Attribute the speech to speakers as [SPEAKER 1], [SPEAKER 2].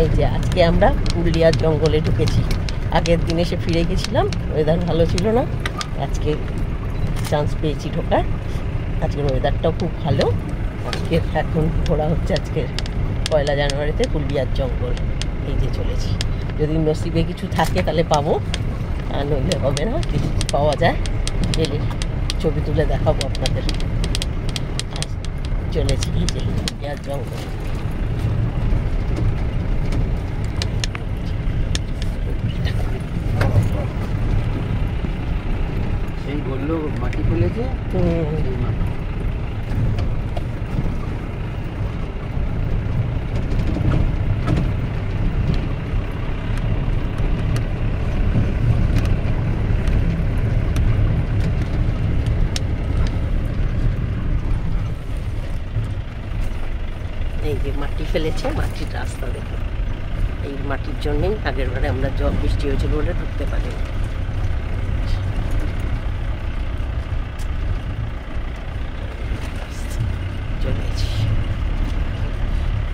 [SPEAKER 1] এই যে আজকে আমরা পুরুলিয়ার জঙ্গলে ঢুকেছি। আগের দিন এসে ফিরে গেছিলাম, ওয়েদার ভালো ছিল না, আজকে চান্স পেয়েছি ঢোকার। আজকের ওয়েদারটাও খুব ভালো। আজকের এখন ঘোরা হচ্ছে আজকের 1 জানুয়ারিতে পুরুলিয়ার জঙ্গল। এই যে চলেছি, যদি নসিবে কিছু থাকে তাহলে পাবো, আর নইলে হবে না। কিছু পাওয়া যায় গেলে ছবি তুলে দেখাবো আপনাদের। চলেছি এই যে পুরুলিয়ার জঙ্গল।
[SPEAKER 2] সেই বললো মাটি ফেলেছে।
[SPEAKER 1] এই যে মাটি ফেলেছে, মাটির রাস্তা দেখুন। এই মাটির জন্যেই আগের বারে আমরা জল বৃষ্টি হয়েছিল বলে ঢুকতে পারিনি।